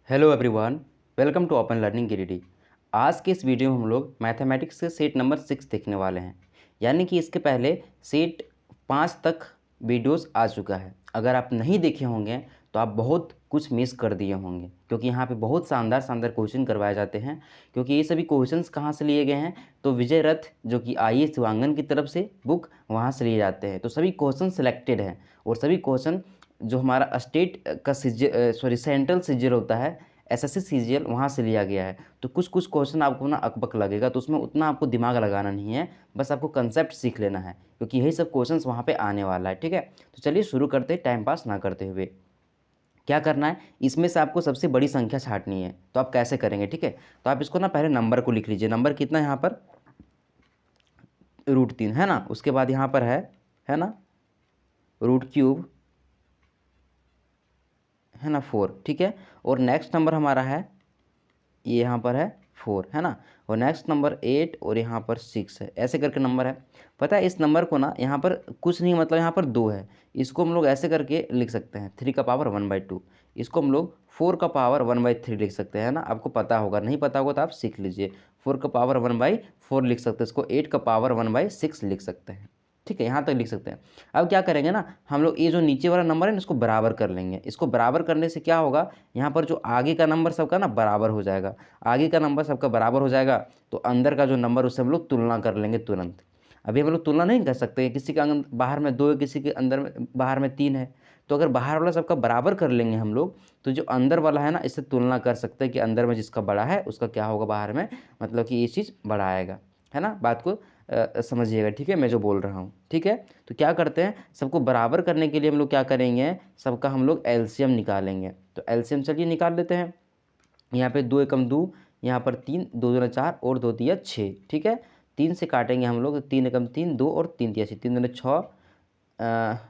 Hello everyone, welcome to open learning Giridih. आज के इस वीडियो में हम लोग मैथमेटिक्स के सेट नंबर 6 देखने वाले हैं। यानी कि इसके पहले सेट 5 तक वीडियोस आ चुका है। अगर आप नहीं देखे होंगे तो आप बहुत कुछ मिस कर दिए होंगे, क्योंकि यहाँ पे बहुत शानदार शानदार क्वेश्चन करवाए जाते हैं। क्योंकि ये सभी क्वेश्चंस कहाँ से लिए गए हैं, तो विजय रथ जो कि आईएएस शिवांगन की तरफ से बुक वहाँ से लिए जाते हैं। तो सभी क्वेश्चन सिलेक्टेड हैं और सभी क्वेश्चन जो हमारा स्टेट का सेंट्रल सीजीएल होता है, एसएससी सीजीएल, वहाँ से लिया गया है। तो कुछ कुछ क्वेश्चन आपको ना अकबक लगेगा, तो उसमें उतना आपको दिमाग लगाना नहीं है, बस आपको कंसेप्ट सीख लेना है, क्योंकि यही सब क्वेश्चंस वहाँ पे आने वाला है। ठीक है, तो चलिए शुरू करते हैं टाइम पास ना करते हुए। क्या करना है, इसमें से आपको सबसे बड़ी संख्या छांटनी है। तो आप कैसे करेंगे? ठीक है, तो आप इसको ना पहले नंबर को लिख लीजिए। नंबर कितना है यहाँ पर? √3 है ना। उसके बाद यहाँ पर है ना √3 है ना 4। ठीक है, और नेक्स्ट नंबर हमारा है, ये यहाँ पर है 4 है ना, और नेक्स्ट नंबर 8 और यहाँ पर 6 है। ऐसे करके नंबर है। पता है इस नंबर को ना यहाँ पर कुछ नहीं, मतलब यहाँ पर 2 है, इसको हम लोग ऐसे करके लिख सकते हैं 3 का पावर 1/2। इसको हम लोग 4 का पावर 1/3 लिख सकते हैं ना। आपको पता होगा, नहीं पता होगा तो आप सीख लीजिए। 4 का पावर 1/4 लिख सकते हैं, इसको 8 का पावर 1/6 लिख सकते हैं। ठीक है, यहाँ तक लिख सकते हैं। अब क्या करेंगे ना, हम लोग ये जो नीचे वाला नंबर है ना, इसको बराबर कर लेंगे। इसको बराबर करने से क्या होगा, यहाँ पर जो आगे का नंबर सबका ना बराबर हो जाएगा। आगे का नंबर सबका बराबर हो जाएगा तो अंदर का जो नंबर उससे हम लोग तुलना कर लेंगे तुरंत। अभी हम लोग तुलना नहीं कर सकते, किसी के बाहर में 2 है, किसी के अंदर में बाहर में 3 है। तो अगर बाहर वाला सबका बराबर कर लेंगे हम लोग, तो जो अंदर वाला है ना, इससे तुलना कर सकते हैं कि अंदर में जिसका बड़ा है उसका क्या होगा बाहर में, मतलब कि ये चीज़ बड़ा आएगा। है ना, बात को समझिएगा। ठीक है, मैं जो बोल रहा हूँ। ठीक है, तो क्या करते हैं, सबको बराबर करने के लिए हम लोग क्या करेंगे, सबका हम लोग एलसीएम निकालेंगे। तो एलसीएम चलिए निकाल लेते हैं। यहाँ पे 2 एकम 2, यहाँ पर 3, 2 दूना 4 और 2 तिया 6। ठीक है, 3 से काटेंगे हम लोग, 3 एकम 3, 2 और 3 तिया 6, 3 दूना 6।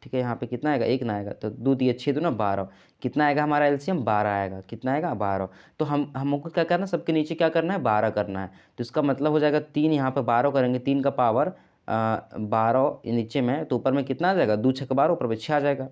ठीक है, यहाँ पे कितना आएगा, 1 ना आएगा, तो 2 तिया 6 दूना 12। कितना आएगा हमारा एलसीएम? 12 आएगा। कितना आएगा? 12। तो हमको क्या करना है, सबके नीचे क्या करना है, 12 करना है। तो इसका मतलब हो जाएगा 3, यहाँ पर 12 करेंगे, 3 का पावर 12 नीचे में, तो ऊपर में कितना आ जाएगा, 2 छक 12, ऊपर में 6 आ जाएगा।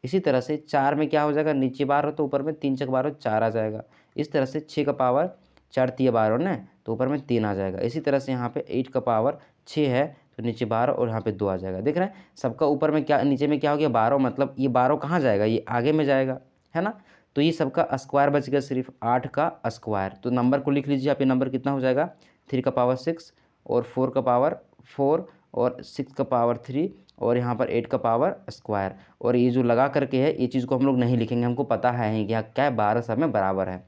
इसी तरह से 4 में क्या हो जाएगा, नीचे 12 तो ऊपर में 3 छक 12 4 आ जाएगा। इस तरह से 6 का पावर 4 तिया 12 ना, तो ऊपर में 3 आ जाएगा। इसी तरह से यहाँ पे 8 का पावर 6 है, तो नीचे 12 और यहाँ पे 2 आ जाएगा। देख रहे हैं सबका ऊपर में क्या, नीचे में क्या हो गया, 12, मतलब ये 12 कहाँ जाएगा, ये आगे में जाएगा, है ना। तो ये सबका स्क्वायर बच गया, सिर्फ 8 का स्क्वायर। तो नंबर को लिख लीजिए आप, ये नंबर कितना हो जाएगा, 3 का पावर 6 और 4 का पावर 4 और 6 का पावर 3 और यहाँ पर 8 का पावर स्क्वायर। और ये जो लगा करके है, ये चीज़ को हम लोग नहीं लिखेंगे, हमको पता है कि यहाँ क्या है, 12 सब में बराबर है।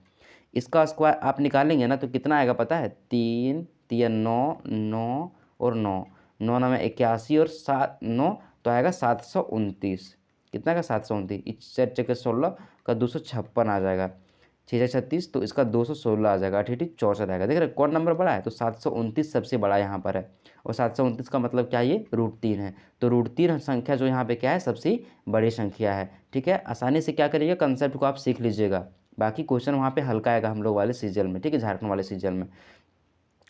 इसका स्क्वायर आप निकालेंगे ना, तो कितना आएगा पता है, 3 तिया 9, 9 और 9, 9 9 में 81 और 7 9, तो आएगा 729। कितना का 729, इस 4 चक्के 16 का 256 आ जाएगा। 6 36, तो इसका 216 आ जाएगा। 8 64 आएगा। देख रहे कौन नंबर बड़ा है, तो 729 सबसे बड़ा यहाँ पर है। और 729 का मतलब क्या, ये √3 है। तो √3 संख्या जो यहाँ पे क्या है, सबसे बड़ी संख्या है। ठीक है, आसानी से क्या करिएगा, कंसेप्ट को आप सीख लीजिएगा। बाकी क्वेश्चन वहाँ पे हल्का आएगा हम लोग वाले सीजल में। ठीक है, झारखंड वाले सीजल में।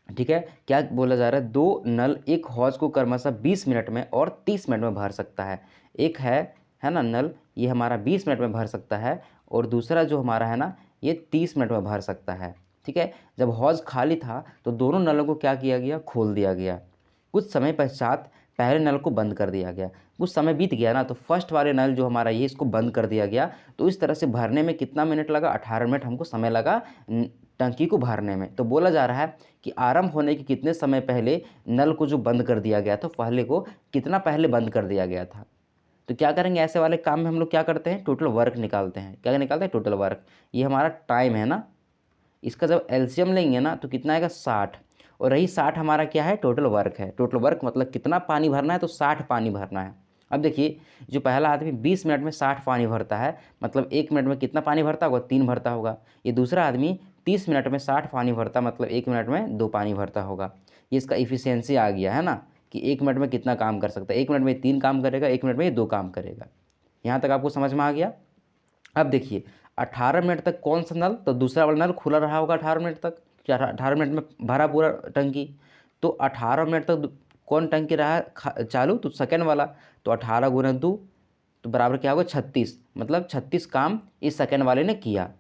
ठीक है, क्या बोला जा रहा है, 2 नल एक हौज को क्रमशः 20 मिनट में और 30 मिनट में भर सकता है। एक है ना नल, ये हमारा 20 मिनट में भर सकता है, और दूसरा जो हमारा है ना, ये 30 मिनट में भर सकता है। ठीक है, जब हौज खाली था तो दोनों नलों को क्या किया गया, खोल दिया गया। कुछ समय पश्चात पहले नल को बंद कर दिया गया। कुछ समय बीत गया ना, तो फर्स्ट वाले नल जो हमारा ये, इसको बंद कर दिया गया। तो इस तरह से भरने में कितना मिनट लगा, 18 मिनट हमको समय लगा टंकी को भरने में। तो बोला जा रहा है कि आरंभ होने के कितने समय पहले नल को जो बंद कर दिया गया था, पहले को कितना पहले बंद कर दिया गया था। तो क्या करेंगे, ऐसे वाले काम में हम लोग क्या करते हैं, टोटल वर्क निकालते हैं। क्या निकालते हैं, टोटल वर्क। ये हमारा टाइम है ना, इसका जब एलसीएम लेंगे ना, तो कितना आएगा, 60। और रही 60 हमारा क्या है, टोटल वर्क है। टोटल वर्क मतलब कितना पानी भरना है, तो 60 पानी भरना है। अब देखिए, जो पहला आदमी 20 मिनट में 60 पानी भरता है, मतलब 1 मिनट में कितना पानी भरता होगा, 3 भरता होगा। ये दूसरा आदमी 30 मिनट में 60 पानी भरता, मतलब 1 मिनट में 2 पानी भरता होगा। ये इसका इफिशियंसी आ गया है ना, कि 1 मिनट में कितना काम कर सकता है। 1 मिनट में 3 काम करेगा, 1 मिनट में ये 2 काम करेगा। यहाँ तक आपको समझ में आ गया। अब देखिए, 18 मिनट तक कौन सा नल, तो दूसरा वाला नल खुला रहा होगा 18 मिनट तक। 18 मिनट में भरा पूरा टंकी, तो 18 मिनट तक कौन टंकी रहा चालू, तो सेकंड वाला। तो 18 × 2 तो बराबर क्या होगा, 36, मतलब 36 काम इस सेकंड वाले ने किया।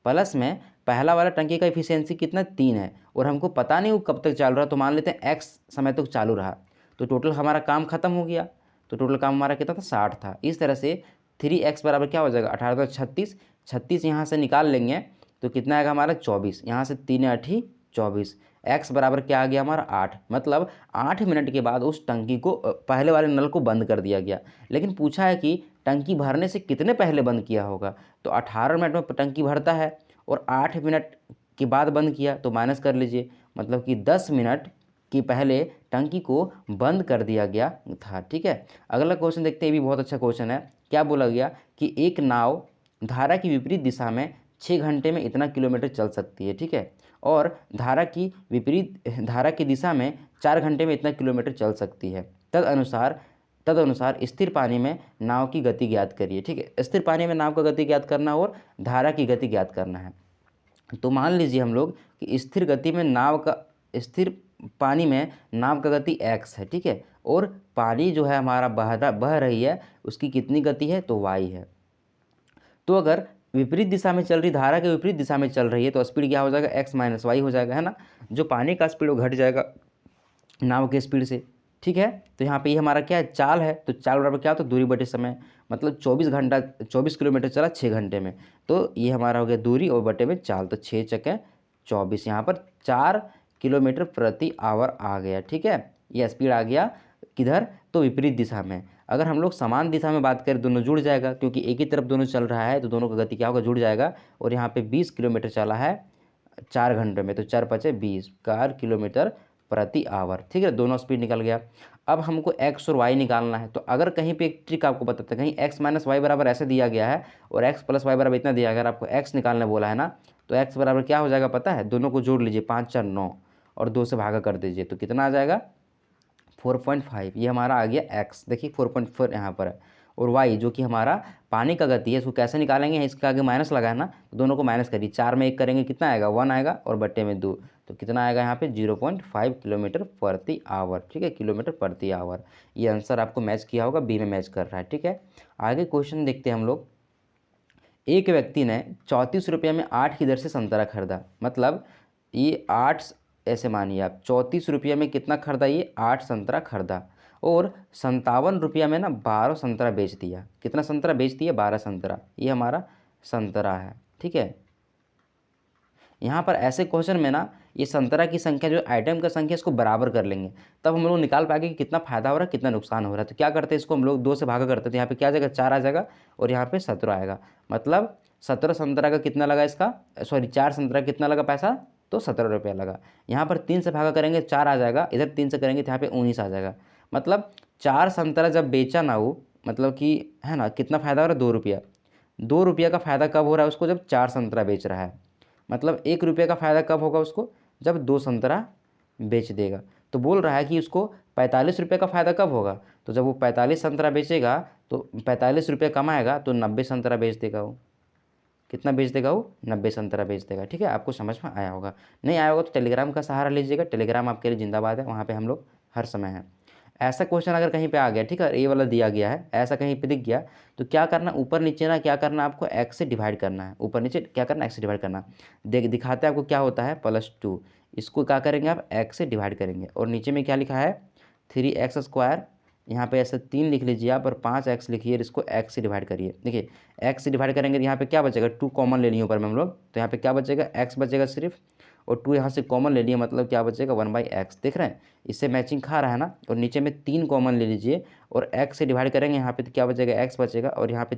प्लस में पहला वाला टंकी का इफिशियंसी कितना 3 है और हमको पता नहीं वो कब तक चालू रहा, तो मान लेते हैं एक्स समय तक चालू रहा, तो टोटल हमारा काम खत्म हो गया। तो टोटल काम हमारा कितना था 60 था। इस तरह से 3x बराबर क्या हो जाएगा 18 तो 36, 36 यहाँ से निकाल लेंगे तो कितना आएगा हमारा 24, यहाँ से 3 8 24, x बराबर क्या आ गया हमारा 8। मतलब 8 मिनट के बाद उस टंकी को पहले वाले नल को बंद कर दिया गया। लेकिन पूछा है कि टंकी भरने से कितने पहले बंद किया होगा, तो 18 मिनट में टंकी भरता है और 8 मिनट के बाद बंद किया, तो माइनस कर लीजिए, मतलब कि 10 मिनट कि पहले टंकी को बंद कर दिया गया था। ठीक है, अगला क्वेश्चन देखते हैं, ये भी बहुत अच्छा क्वेश्चन है। क्या बोला गया कि एक नाव धारा की विपरीत दिशा में 6 घंटे में इतना किलोमीटर चल सकती है। ठीक है, और धारा की विपरीत धारा की दिशा में 4 घंटे में इतना किलोमीटर चल सकती है। तदनुसार स्थिर पानी में नाव की गति ज्ञात करिए। ठीक है, स्थिर पानी में नाव का गति ज्ञात करना और धारा की गति ज्ञात करना है। तो मान लीजिए हम लोग कि स्थिर गति में नाव का स्थिर पानी में नाव का गति x है। ठीक है, और पानी जो है हमारा बह रही है उसकी कितनी गति है, तो y है। तो अगर विपरीत दिशा में चल रही धारा के विपरीत दिशा में चल रही है तो स्पीड क्या हो जाएगा x माइनस वाई हो जाएगा, है ना। जो पानी का स्पीड वो घट जाएगा नाव के स्पीड से। ठीक है, तो यहाँ पे ये हमारा क्या है चाल है, तो चाल बराबर क्या होता है दूरी बटे समय, मतलब 24 किलोमीटर चला 6 घंटे में, तो ये हमारा हो गया दूरी और बटे में चाल, तो 6 चके 24, यहाँ पर 4 किलोमीटर प्रति आवर आ गया। ठीक है, ये स्पीड आ गया किधर, तो विपरीत दिशा में। अगर हम लोग समान दिशा में बात करें दोनों जुड़ जाएगा, क्योंकि एक ही तरफ दोनों चल रहा है तो दोनों का गति क्या होगा जुड़ जाएगा। और यहाँ पे 20 किलोमीटर चला है 4 घंटे में, तो 4 पचे 20 4 किलोमीटर प्रति आवर। ठीक है, दोनों स्पीड निकल गया। अब हमको x और y निकालना है, तो अगर कहीं पे एक ट्रिक आपको बताते हैं, कहीं x माइनस वाई बराबर ऐसे दिया गया है और x प्लस वाई बराबर इतना दिया गया, अगर आपको x निकालने बोला है ना, तो x बराबर क्या हो जाएगा पता है, दोनों को जोड़ लीजिए 5 4 9 और 2 से भागा कर दीजिए, तो कितना आ जाएगा 4.5। ये हमारा आ गया x, देखिए 4.4 यहाँ पर है। और y जो कि हमारा पानी का गति है, इसको कैसे निकालेंगे, इसके आगे माइनस लगा है ना, तो दोनों को माइनस करिए, 4 में 1 करेंगे कितना आएगा 1 आएगा और बट्टे में 2, तो कितना आएगा यहाँ पे 0.5 किलोमीटर प्रति आवर। ठीक है, किलोमीटर प्रति आवर। ये आंसर आपको मैच किया होगा, बी में मैच कर रहा है। ठीक है, आगे क्वेश्चन देखते हैं हम लोग। एक व्यक्ति ने 34 रुपये में 8 की दर से संतरा खरीदा, मतलब ये 8 ऐसे मानिए आप 34 रुपये में कितना खरीदा, ये 8 संतरा खरीदा और 57 रुपया में ना 12 संतरा बेच दिया। कितना संतरा बेच दिया 12 संतरा, ये हमारा संतरा है। ठीक है, यहाँ पर ऐसे क्वेश्चन में ना ये संतरा की संख्या जो आइटम का संख्या इसको बराबर कर लेंगे, तब हम लोग निकाल पाएंगे कि कितना फायदा हो रहा है कितना नुकसान हो रहा है। तो क्या करते हैं, इसको हम लोग 2 से भागा करते थे, यहाँ पे क्या आ जाएगा 4 आ जाएगा और यहाँ पे 17 आएगा, मतलब 17 संतरा का कितना लगा इसका, सॉरी 4 संतरा कितना लगा पैसा, तो 17 रुपया लगा। यहाँ पर 3 से भागा करेंगे 4 आ जाएगा, इधर 3 से करेंगे तो यहाँ पे 19 आ जाएगा। मतलब 4 संतरा जब बेचा ना वो, मतलब कि है ना कितना फ़ायदा हो रहा है 2 रुपया। 2 रुपया का फ़ायदा कब हो रहा है उसको, जब 4 संतरा बेच रहा है। मतलब 1 रुपये का फ़ायदा कब होगा उसको, जब 2 संतरा बेच देगा। तो बोल रहा है कि उसको 45 रुपये का फ़ायदा कब होगा, तो जब वो 45 संतरा बेचेगा तो 45 रुपये कमाएगा तो 90 संतरा बेच देगा वो। कितना बेच देगा वो, 90 संतरा बेच देगा। ठीक है, आपको समझ में आया होगा, नहीं आया होगा तो टेलीग्राम का सहारा लीजिएगा, टेलीग्राम आपके लिए जिंदाबाद है, वहाँ पे हम लोग हर समय हैं। ऐसा क्वेश्चन अगर कहीं पे आ गया, ठीक है, ये वाला दिया गया है, ऐसा कहीं पे दिख गया तो क्या करना, ऊपर नीचे ना क्या करना, आपको x से डिवाइड करना है, ऊपर नीचे क्या करना x से डिवाइड करना। दिखाते हैं आपको क्या होता है +2, इसको क्या करेंगे आप x से डिवाइड करेंगे और नीचे में क्या लिखा है 3x², यहाँ पे ऐसे 3 लिख लीजिए आप और 5x लिखिए, इसको x से डिवाइड करिए। देखिए x से डिवाइड करेंगे तो यहाँ पे क्या बचेगा, 2 कॉमन ले लिए ऊपर में हम लोग, तो यहाँ पे क्या बचेगा x बचेगा सिर्फ, और 2 यहाँ से कॉमन ले लिए, मतलब क्या बचेगा 1/x। देख रहे हैं, इससे मैचिंग खा रहा है ना। और नीचे में 3 कॉमन ले लीजिए और x से डिवाइड करेंगे, यहाँ पे तो क्या बचेगा x बचेगा, और यहाँ पे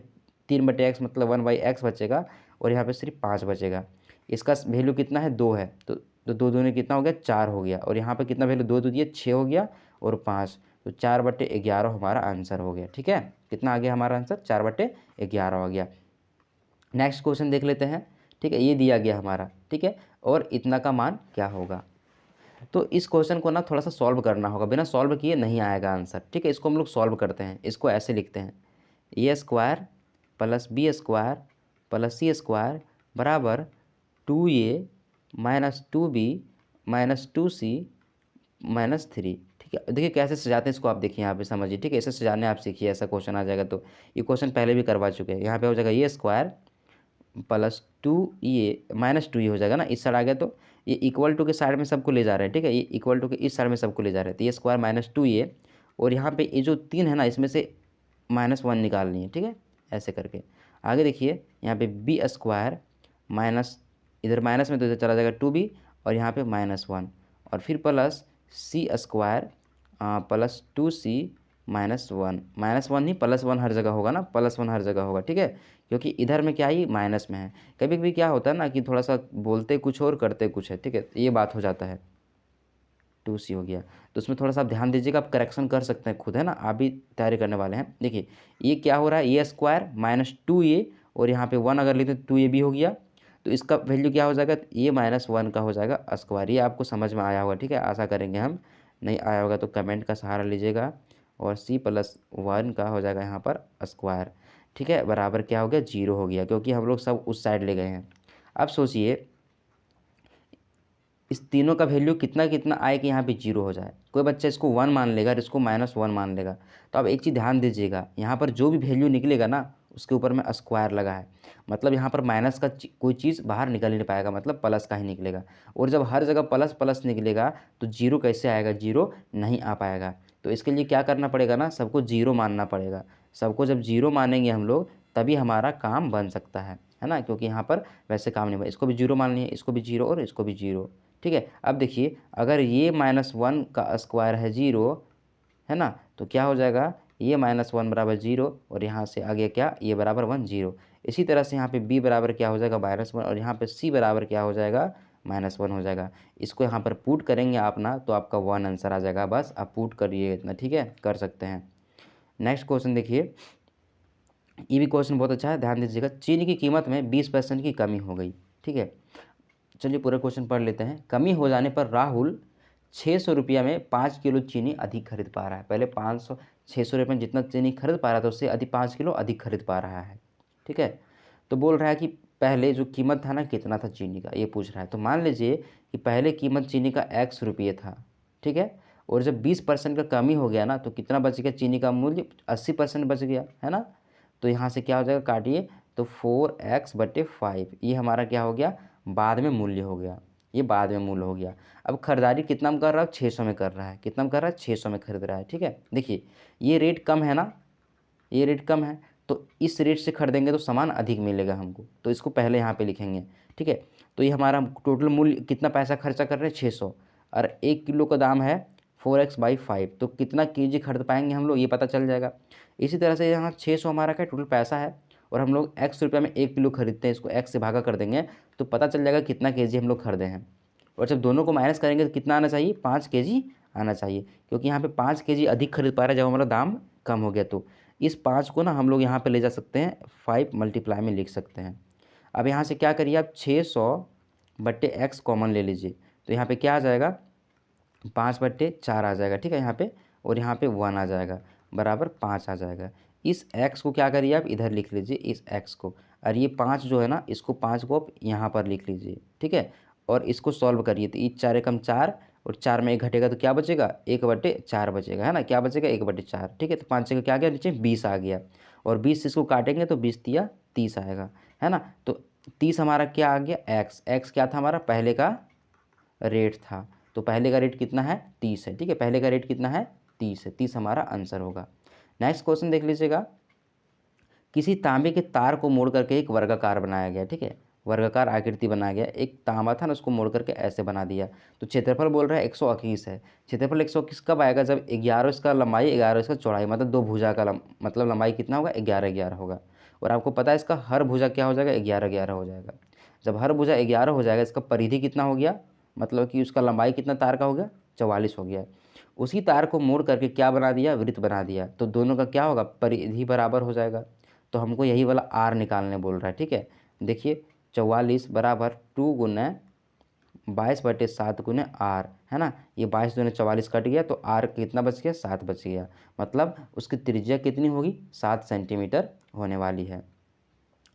3/x मतलब 1/x बचेगा, और यहाँ पे सिर्फ 5 बचेगा। इसका वैल्यू कितना है 2 है, तो 2 दूनी कितना हो गया 4 हो गया, और यहाँ पे कितना वैल्यू 2 दिए 6 हो गया और 5, तो 4/11 हमारा आंसर हो गया। ठीक है, कितना आ गया हमारा आंसर 4/11 हो गया। नेक्स्ट क्वेश्चन देख लेते हैं। ठीक है, ये दिया गया हमारा, ठीक है, और इतना का मान क्या होगा। तो इस क्वेश्चन को ना थोड़ा सा सॉल्व करना होगा, बिना सॉल्व किए नहीं आएगा आंसर। ठीक है, इसको हम लोग सॉल्व करते हैं, इसको ऐसे लिखते हैं a² + b² + c² बराबर 2a - 2b - 2c - 3। ठीक है, देखिए कैसे सजाते हैं इसको, आप देखिए यहाँ पे समझिए। ठीक है, ऐसे सजाने आप सीखिए, ऐसा क्वेश्चन आ जाएगा तो, ये क्वेश्चन पहले भी करवा चुके हैं। यहाँ पे हो जाएगा a² + ये -2 ये हो जाएगा ना, इस साइड आ गया तो ये इक्वल टू के साइड में सबको ले जा रहे हैं, ठीक है, ये इक्वल टू के इस साइड में सबको ले जा रहे हैं, तो ये स्क्वायर -2 ये, और यहाँ पे ये जो 3 है ना इसमें से -1 निकालनी है, ठीक है, ऐसे करके। आगे देखिए यहाँ पे बी स्क्वायर माइनस, इधर माइनस में तो इधर चला जाएगा 2b, और यहाँ पे -1, और फिर प्लस सी स्क्वायर प्लस 2c -1, -1 नहीं +1 हर जगह होगा ना, +1 हर जगह होगा, ठीक है, क्योंकि इधर में क्या है माइनस में है। कभी कभी क्या होता है ना कि थोड़ा सा बोलते कुछ और करते कुछ है, ठीक है, ये बात हो जाता है। 2c हो गया, तो उसमें थोड़ा सा आप ध्यान दीजिएगा, आप करेक्शन कर सकते हैं खुद, है ना, आप भी तैयारी करने वाले हैं। देखिए ये क्या हो रहा है, ये स्क्वायर -2a, और यहाँ पे 1 अगर लेते तो 2a भी हो गया, तो इसका वैल्यू क्या हो जाएगा, ये -1 का हो जाएगा स्क्वायर। ये आपको समझ में आया होगा, ठीक है, आशा करेंगे हम। नहीं आया होगा तो कमेंट का सहारा लीजिएगा, और c+1 का हो जाएगा यहाँ पर स्क्वायर, ठीक है, बराबर क्या हो गया, 0 हो गया, क्योंकि हम लोग सब उस साइड ले गए हैं। अब सोचिए इस तीनों का वैल्यू कितना कितना आए कि यहाँ पे 0 हो जाए। कोई बच्चा इसको 1 मान लेगा और इसको -1 मान लेगा। तो आप एक चीज़ ध्यान दीजिएगा, यहाँ पर जो भी वैल्यू निकलेगा ना उसके ऊपर में स्क्वायर लगा है, मतलब यहाँ पर माइनस का कोई चीज़ बाहर निकल ही नहीं पाएगा, मतलब प्लस का ही निकलेगा। और जब हर जगह प्लस प्लस निकलेगा तो 0 कैसे आएगा, 0 नहीं आ पाएगा। तो इसके लिए क्या करना पड़ेगा ना, सबको 0 मानना पड़ेगा। सबको जब 0 मानेंगे हम लोग तभी हमारा काम बन सकता है ना, क्योंकि यहाँ पर वैसे काम नहीं बना। इसको भी 0 मान लिए, इसको भी 0 और इसको भी 0, ठीक है। अब देखिए अगर ये -1 का स्क्वायर है 0, है ना, तो क्या हो जाएगा, ये -1 बराबर 0, और यहाँ से आगे क्या, ये बराबर 1 0। इसी तरह से यहाँ पे b बराबर क्या हो जाएगा, -1, और यहाँ पे c बराबर क्या हो जाएगा, -1 हो जाएगा। इसको यहाँ पर पुट करेंगे आप ना तो आपका 1 आंसर आ जाएगा। बस आप पुट करिए इतना, ठीक है, कर सकते हैं। नेक्स्ट क्वेश्चन देखिए, ये भी क्वेश्चन बहुत अच्छा है, ध्यान दीजिएगा। चीनी की कीमत में 20% की कमी हो गई, ठीक है। चलिए पूरा क्वेश्चन पढ़ लेते हैं। कमी हो जाने पर राहुल 600 रुपया में 5 किलो चीनी अधिक खरीद पा रहा है। पहले 600 रुपये में जितना चीनी खरीद पा रहा था उससे अधिक 5 किलो अधिक खरीद पा रहा है, ठीक है। तो बोल रहा है कि पहले जो कीमत था ना कितना था चीनी का, ये पूछ रहा है। तो मान लीजिए कि पहले कीमत चीनी का x रुपये था, ठीक है, और जब 20% का कमी हो गया ना तो कितना बच गया, चीनी का मूल्य 80% बच गया, है ना। तो यहाँ से क्या हो जाएगा, काटिए, तो 4x/5 ये हमारा क्या हो गया, बाद में मूल्य हो गया, ये बाद में मूल्य हो गया। अब खरीदारी कितना में कर रहा है, 600 में कर रहा है। कितना में कर रहा है, 600 में खरीद रहा है, ठीक है। देखिए ये रेट कम है ना, ये रेट कम है, तो इस रेट से खरीदेंगे तो सामान अधिक मिलेगा हमको, तो इसको पहले यहाँ पे लिखेंगे, ठीक है। तो ये हमारा टोटल मूल्य कितना पैसा खर्चा कर रहे हैं, 600, और 1 किलो का दाम है 4x/5, तो कितना केजी खरीद पाएंगे हम लोग ये पता चल जाएगा। इसी तरह से यहाँ 600 हमारा क्या टोटल पैसा है, और हम लोग x रुपये में 1 किलो खरीदते हैं, इसको x से भागा कर देंगे तो पता चल जाएगा कितना केजी हम लोग खरीदे हैं। और जब दोनों को माइनस करेंगे तो कितना आना चाहिए, 5 केजी आना चाहिए, क्योंकि यहाँ पे 5 केजी अधिक खरीद पा रहा है जब हमारा दाम कम हो गया। तो इस 5 को ना हम लोग यहाँ पे ले जा सकते हैं, 5 मल्टीप्लाई में लिख सकते हैं। अब यहाँ से क्या करिए आप, 600/x कॉमन ले लीजिए, तो यहाँ पे क्या आ जाएगा, 5/4 आ जाएगा, ठीक है, यहाँ पे, और यहाँ पे 1 आ जाएगा, बराबर 5 आ जाएगा। इस x को क्या करिए आप इधर लिख लीजिए, इस x को, और ये 5 जो है ना इसको 5 को आप यहाँ पर लिख लीजिए, ठीक है, और इसको सॉल्व करिए। तो ये 4 एकम 4, और 4 में 1 घटेगा तो क्या बचेगा, 1/4 बचेगा, है ना, क्या बचेगा, 1/4, ठीक है। तो 5 जगह क्या आ गया, नीचे 20 आ गया, और 20 इसको काटेंगे तो 20 तिया 30 आएगा, है ना। तो 30 हमारा क्या आ गया, x क्या था हमारा, पहले का रेट था, तो पहले का रेट कितना है, 30 है, ठीक है, पहले का रेट कितना है, 30 है, 30 हमारा आंसर होगा। नेक्स्ट क्वेश्चन देख लीजिएगा। किसी तांबे के तार को मोड़ करके एक वर्गाकार बनाया गया, ठीक है, वर्गाकार आकृति बनाया गया। एक तांबा था ना उसको मोड़ करके ऐसे बना दिया। तो क्षेत्रफल बोल रहा है 121 है। क्षेत्रफल 121 कब आएगा, जब 11 इसका लंबाई 11 इसका चौड़ाई, मतलब 2 भुजा का मतलब लंबाई कितना होगा, 11 होगा। और आपको पता है इसका हर भुजा क्या हो जाएगा, 11 हो जाएगा। जब हर भुजा 11 हो जाएगा, इसका परिधि कितना हो गया, मतलब कि उसका लंबाई कितना तार का हो गया, 44 हो गया। उसी तार को मोड़ करके क्या बना दिया, वृत्त बना दिया, तो दोनों का क्या होगा, परिधि बराबर हो जाएगा। तो हमको यही वाला आर निकालने बोल रहा है, ठीक है। देखिए 44 बराबर 2 गुना 22/7 गुना आर, है ना। ये 22 दूनी 44 कट गया, तो आर कितना बच गया, 7 बच गया, मतलब उसकी त्रिज्या कितनी होगी, 7 सेंटीमीटर होने वाली है।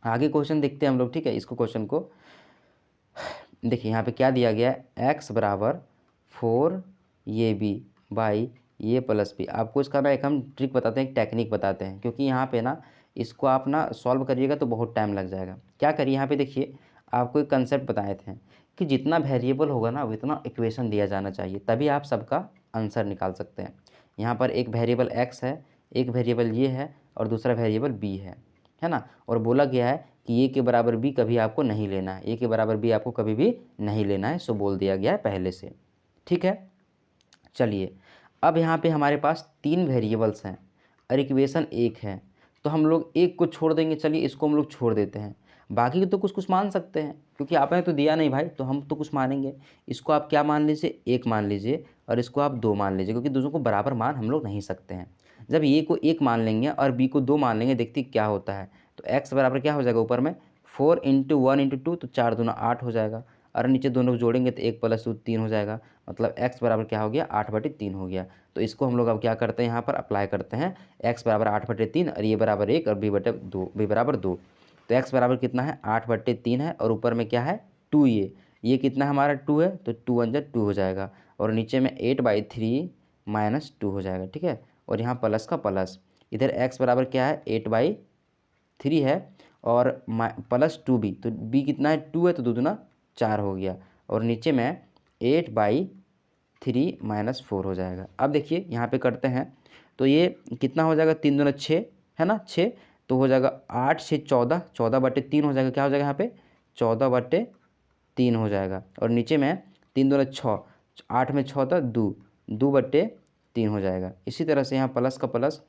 आगे क्वेश्चन देखते हैं हम लोग, ठीक है। इसको क्वेश्चन को देखिए यहाँ पे क्या दिया गया है, x बराबर 4ab ये प्लस b। आपको इसका ना एक हम ट्रिक बताते हैं, एक टेक्निक बताते हैं, क्योंकि यहाँ पे ना इसको आप ना सॉल्व करिएगा तो बहुत टाइम लग जाएगा। क्या करिए, यहाँ पे देखिए आपको एक कंसेप्ट बताए थे कि जितना वेरिएबल होगा ना उतना इक्वेशन दिया जाना चाहिए, तभी आप सबका आंसर निकाल सकते हैं। यहाँ पर एक वेरिएबल x है, एक वेरिएबल ये है और दूसरा वेरिएबल b है ना। और बोला गया है कि a के बराबर b कभी आपको नहीं लेना है, a के बराबर b आपको कभी भी नहीं लेना है, सो बोल दिया गया है पहले से। ठीक है, चलिए अब यहाँ पे हमारे पास 3 वेरिएबल्स हैं और इक्वेशन 1 है, तो हम लोग एक को छोड़ देंगे। चलिए इसको हम लोग छोड़ देते हैं, बाकी तो कुछ कुछ मान सकते हैं क्योंकि आपने तो दिया नहीं भाई, तो हम तो कुछ मानेंगे। इसको आप क्या मान लीजिए, 1 मान लीजिए और इसको आप 2 मान लीजिए, क्योंकि दोनों को बराबर मान हम लोग नहीं सकते हैं। जब ए को 1 मान लेंगे और बी को 2 मान लेंगे, देखते क्या होता है। तो एक्स बराबर क्या हो जाएगा, ऊपर में 4 × 1 × 2, तो 4 दूना 8 हो जाएगा, और नीचे दोनों को जोड़ेंगे तो 1 + 2 3 हो जाएगा, मतलब x बराबर क्या हो गया, 8/3 हो गया। तो इसको हम लोग अब क्या करते हैं, यहाँ पर अप्लाई करते हैं। x बराबर 8/3 और ये बराबर 1 और b बराबर 2। तो x बराबर कितना है, 8/3 है, और ऊपर में क्या है 2, ये कितना हमारा 2 है, तो 2 × 2 हो जाएगा, और नीचे में 8/3 - 2 हो जाएगा। ठीक है, और यहाँ प्लस का प्लस, इधर x बराबर क्या है 8/3 है और +2b, तो b कितना है 2 है, तो 2 दूना 4 हो गया, और नीचे में 8/3 - 4 हो जाएगा। अब देखिए यहाँ पे करते हैं तो ये कितना हो जाएगा, 3 दूना 6 है ना, 6, तो हो जाएगा 8 6 14, 14/3 हो जाएगा। क्या हो जाएगा यहाँ पे 14/3 हो जाएगा, और नीचे में 3 दूना 6, 8 में 6 था 2, 2/3 हो जाएगा। इसी तरह से यहाँ प्लस का प्लस,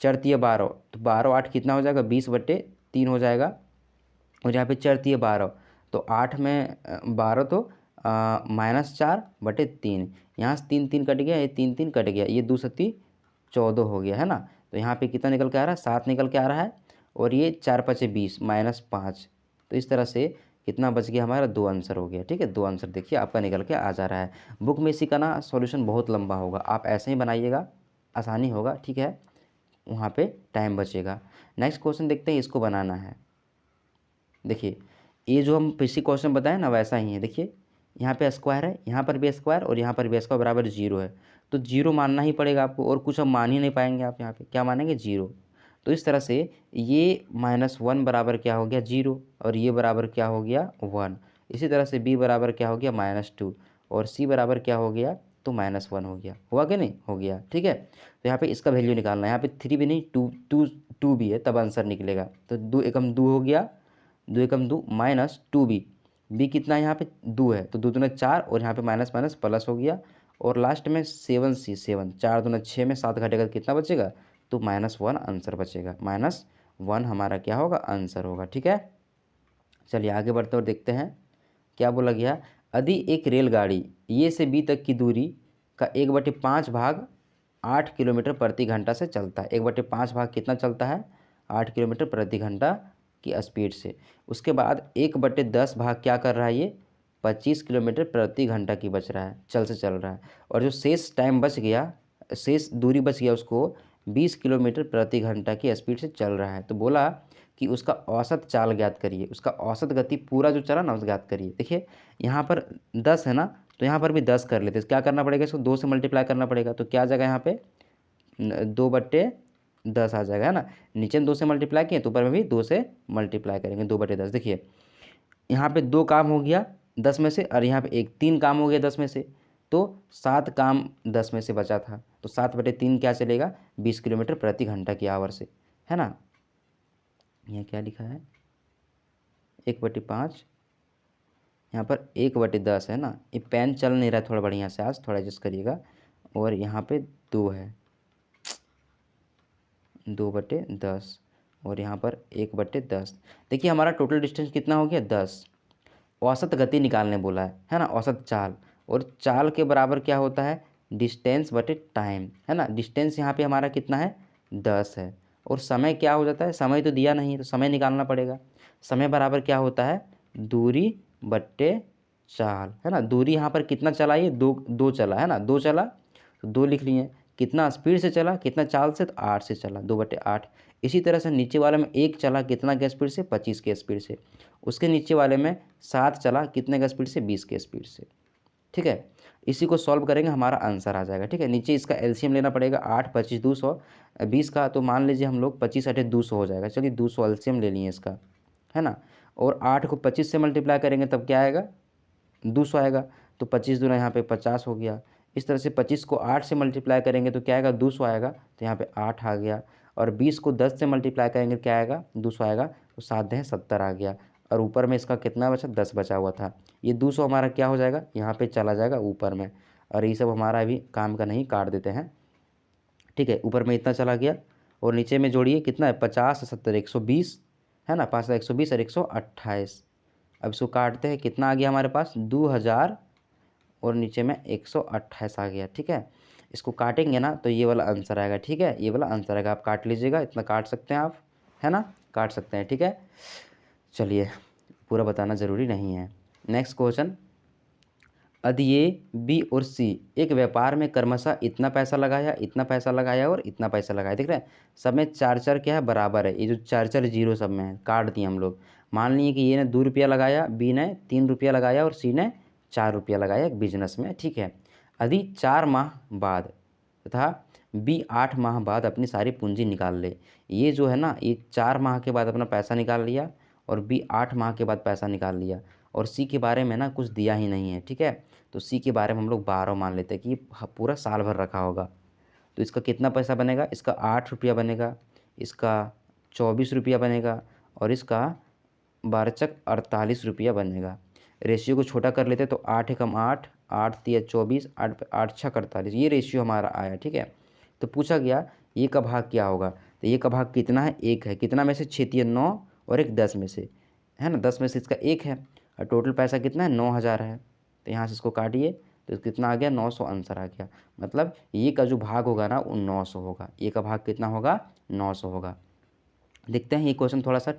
4×3 = 12, तो 12 8 कितना हो जाएगा 20/3 हो जाएगा, और यहाँ पे 4×3 = 12, तो 8 में 12, तो -4/3, यहाँ से 3 3 कट गया, ये 3 3 कट गया, ये 2 7 14 हो गया है ना। तो यहाँ पे कितना निकल के आ रहा है, 7 निकल के आ रहा है, और ये 4 × 5 = 20 -5। तो इस तरह से कितना बच गया हमारा, 2 आंसर हो गया। ठीक है, 2 आंसर देखिए आपका निकल के आ जा रहा है। बुक में इसी का ना सॉल्यूशन बहुत लंबा होगा, आप ऐसे ही बनाइएगा, आसानी होगा। ठीक है, वहाँ पे टाइम बचेगा। नेक्स्ट क्वेश्चन देखते हैं, इसको बनाना है। देखिए ये जो हम पिछले क्वेश्चन बताए ना वैसा ही है। देखिए यहाँ पे स्क्वायर है, यहाँ पर भी स्क्वायर और यहाँ पर भी स्क्वायर बराबर 0 है, तो 0 मानना ही पड़ेगा आपको, और कुछ हम मान ही नहीं पाएंगे। आप यहाँ पे क्या मानेंगे, 0। तो इस तरह से ये -1 बराबर क्या हो गया 0, और ये बराबर क्या हो गया 1। इसी तरह से b बराबर क्या हो गया -2, और c बराबर क्या हो गया, तो -1 हो गया। हुआ कि नहीं, हो गया। ठीक है, तो यहाँ पे इसका वैल्यू निकालना है। यहाँ पे 3 भी नहीं, 2 भी है, तब आंसर निकलेगा। तो 2 एकम 2 हो गया, 2 एकम 2 -2b, b कितना है यहाँ पे 2 है, तो 2 दूना 4, और यहाँ पे माइनस माइनस प्लस हो गया, और लास्ट में 7c, 7, 4 दूना 6 में 7 घटेगा तो कितना बचेगा, तो -1 आंसर बचेगा। -1 हमारा क्या होगा, आंसर होगा। ठीक है, चलिए आगे बढ़ते और देखते हैं क्या बोला गया। यदि एक रेलगाड़ी ए से बी तक की दूरी का 1/5 भाग 8 किलोमीटर प्रति घंटा से चलता है, 1/5 भाग कितना चलता है, 8 किलोमीटर प्रति घंटा की स्पीड से। उसके बाद 1/10 भाग क्या कर रहा है, ये 25 किलोमीटर प्रति घंटा की बच रहा है, चल रहा है, और जो शेष टाइम बच गया, शेष दूरी बच गया, उसको 20 किलोमीटर प्रति घंटा की स्पीड से चल रहा है। तो बोला कि उसका औसत चाल ज्ञात करिए, उसका औसत गति पूरा जो चला ना उस ज्ञात करिए। देखिए यहाँ पर 10 है ना, तो यहाँ पर भी 10 कर लेते हैं। क्या करना पड़ेगा, इसको 2 से मल्टीप्लाई करना पड़ेगा, तो क्या आ जाएगा यहाँ पे 2/10 आ जाएगा, है ना। नीचे में 2 से मल्टीप्लाई किए, तो ऊपर में भी 2 से मल्टीप्लाई करेंगे, 2/10। देखिए यहाँ पे 2 काम हो गया 10 में से, और यहाँ पे 3 काम हो गया 10 में से, तो 7 काम 10 में से बचा था, तो 7/3 क्या चलेगा, 20 किलोमीटर प्रति घंटा की आवर से, है ना। यहाँ क्या लिखा है 1/5, यहाँ पर 1/10 है ना। ये पेन चल नहीं रहा है थोड़ा बढ़िया से, आज थोड़ा एडजस्ट करिएगा। और यहाँ पे 2 है, 2/10, और यहाँ पर 1/10। देखिए हमारा टोटल डिस्टेंस कितना हो गया 10। औसत गति निकालने बोला है ना, औसत चाल, और चाल के बराबर क्या होता है, डिस्टेंस बटे टाइम, है ना। डिस्टेंस यहाँ पे हमारा कितना है 10 है, और समय क्या हो जाता है, समय तो दिया नहीं है, तो समय निकालना पड़ेगा। समय बराबर क्या होता है, दूरी बट्टे चाल, है ना। दूरी यहाँ पर कितना चला, ये 2 चला, है ना, 2 चला, तो 2 लिख लिए। कितना स्पीड से चला, कितना चाल से, तो 8 से चला, 2/8। इसी तरह से नीचे वाले में 1 चला, कितना के स्पीड से, 25 के स्पीड से। उसके नीचे वाले में 7 चला, कितने का स्पीड से, 20 के स्पीड से। ठीक है, इसी को सॉल्व करेंगे, हमारा आंसर आ जाएगा। ठीक है, नीचे इसका एलसीएम लेना पड़ेगा, 8 25 200, 20 का, तो मान लीजिए हम लोग 25 8 200 हो जाएगा। चलिए 200 एलसीएम ले लिए इसका, है ना। और 8 को 25 से मल्टीप्लाई करेंगे तब क्या आएगा, 200 आएगा। तो 25 दूना यहाँ पे 50 हो गया। इस तरह से 25 को 8 से मल्टीप्लाई करेंगे तो क्या आएगा, 200 आएगा। तो यहाँ पे 8 आ गया। और 20 को 10 से मल्टीप्लाई करेंगे क्या आएगा, 200 आएगा। तो 7 दें 70 आ गया। और ऊपर में इसका कितना बचा, 10 बचा हुआ था। ये 200 हमारा क्या हो जाएगा, यहाँ पे चला जाएगा ऊपर में। और ये सब हमारा अभी काम का नहीं, काट देते हैं। ठीक है, ऊपर में इतना चला गया और नीचे में जोड़िए कितना है, 50 70 120 है ना, 5 120 और 128। अब इसको काटते हैं, कितना आ गया हमारे पास, 2000 और नीचे में 128 आ गया। ठीक है, इसको काटेंगे ना तो ये वाला आंसर आएगा। ठीक है, ये वाला आंसर आएगा। आप काट लीजिएगा, इतना काट सकते हैं आप, है ना, काट सकते हैं। ठीक है, चलिए, पूरा बताना ज़रूरी नहीं है। नेक्स्ट क्वेश्चन, यदि ए, बी और सी एक व्यापार में क्रमशः इतना पैसा लगाया, इतना पैसा लगाया और इतना पैसा लगाया, देख रहे हैं, सब में चार चार क्या है, बराबर है। ये जो चार चार जीरो सब में है, काट दिए हम लोग। मान लिए कि ये ने 2 रुपया लगाया, बी ने 3 रुपया लगाया और सी ने 4 रुपया लगाया एक बिजनेस में। ठीक है, यदि 4 माह बाद तथा बी 8 माह बाद अपनी सारी पूंजी निकाल ले। ये जो है ना, ये 4 माह के बाद अपना पैसा निकाल लिया और बी 8 माह के बाद पैसा निकाल लिया। और सी के बारे में ना कुछ दिया ही नहीं है। ठीक है, तो सी के बारे में हम लोग 12 मान लेते हैं कि ये पूरा साल भर रखा होगा। तो इसका कितना पैसा बनेगा, इसका 8 रुपया बनेगा, इसका 24 रुपया बनेगा और इसका 12 48 रुपया बनेगा। रेशियो को छोटा कर लेते तो 8 एकम 8, 8 तिया 24, 8 8 छक 48, ये रेशियो हमारा आया। ठीक है, तो पूछा गया ये का भाग क्या होगा। तो ये का भाग कितना है, 1 है। कितना में से, 6 तिया 9 और एक 10 में से, है ना, 10 में से इसका 1 है। और टोटल पैसा कितना है, 9000 है। तो यहाँ से इसको काटिए तो कितना आ गया, 900 आंसर आ गया। मतलब ये का जो भाग होगा ना वो 900 होगा। ये का भाग कितना होगा, 900 होगा। देखते हैं ये क्वेश्चन थोड़ा सा,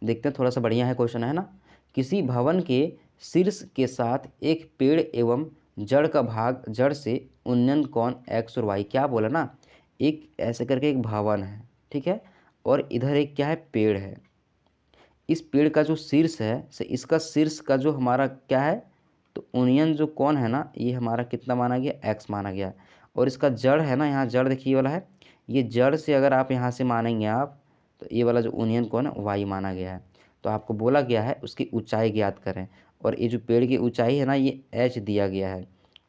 देखते हैं, थोड़ा सा बढ़िया है क्वेश्चन, है ना। किसी भवन के शीर्ष के साथ एक पेड़ एवं जड़ का भाग, जड़ से उन्नयन कोण एक्स और वाई, क्या बोला ना, एक ऐसे करके एक भवन है। ठीक है, और इधर एक क्या है, पेड़ है। इस पेड़ का जो शीर्ष है, से इसका शीर्ष का जो हमारा क्या है, तो उन्नयन जो कोण है ना, ये हमारा कितना माना गया, एक्स माना गया। और इसका जड़ है ना, यहाँ जड़ देखिए वाला है, ये जड़ से अगर आप यहाँ से मानेंगे आप, तो ये वाला जो उन्नयन कोण है वाई माना गया है। तो आपको बोला गया है उसकी ऊंचाई ज्ञात करें। और ये जो पेड़ की ऊंचाई है ना, ये एच दिया गया है।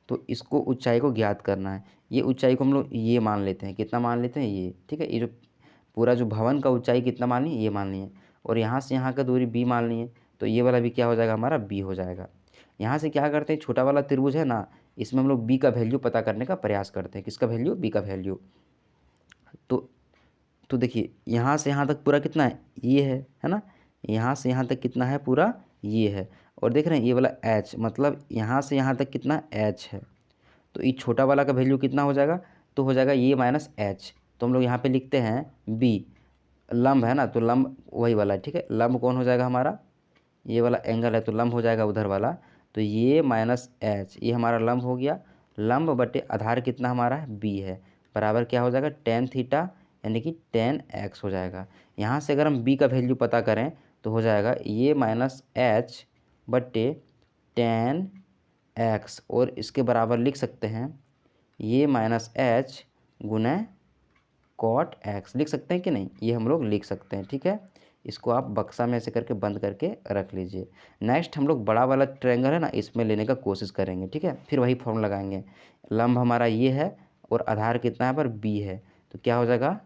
तो इसको ऊंचाई को ज्ञात करना है। ये ऊंचाई को हम लोग ये मान लेते हैं, कितना मान लेते हैं, ये। ठीक है, ये जो पूरा जो भवन का ऊंचाई कितना मान ली, ये मान लिए। और यहाँ से यहाँ का दूरी बी मान लिए। तो ये वाला भी क्या हो जाएगा, हमारा बी हो जाएगा। यहाँ से क्या करते हैं, छोटा वाला त्रिभुज है ना, इसमें हम लोग बी का वैल्यू पता करने का प्रयास करते हैं। किसका वैल्यू, बी का वैल्यू। तो देखिए यहाँ से यहाँ तक पूरा कितना है, ये है ना। यहाँ से यहाँ तक कितना है, पूरा ये है। और देख रहे हैं ये वाला एच, मतलब यहाँ से यहाँ तक कितना एच है। तो ये छोटा वाला का वैल्यू कितना हो जाएगा, तो हो जाएगा ये माइनस एच। तो हम लोग यहाँ पे लिखते हैं बी, लंब है ना, तो लंब वही वाला है। ठीक है, लंब कौन हो जाएगा हमारा, ये वाला एंगल है, तो लंब हो जाएगा उधर वाला। तो ये माइनस एच, ये हमारा लंब हो गया। लंब बटे आधार कितना हमारा है, बी है, बराबर क्या हो जाएगा, टेन थीटा, यानी कि 10x हो जाएगा। यहाँ से अगर हम b का वैल्यू पता करें तो हो जाएगा ये माइनस एच बटे 10x, और इसके बराबर लिख सकते हैं ये माइनस एच गुना कॉट एक्स, लिख सकते हैं कि नहीं, ये हम लोग लिख सकते हैं। ठीक है, इसको आप बक्सा में ऐसे करके बंद करके रख लीजिए। नेक्स्ट हम लोग बड़ा वाला ट्रायंगल है ना, इसमें लेने का कोशिश करेंगे। ठीक है, फिर वही फॉर्म लगाएंगे। लंब हमारा ये है और आधार कितना है पर बी है, तो क्या हो जाएगा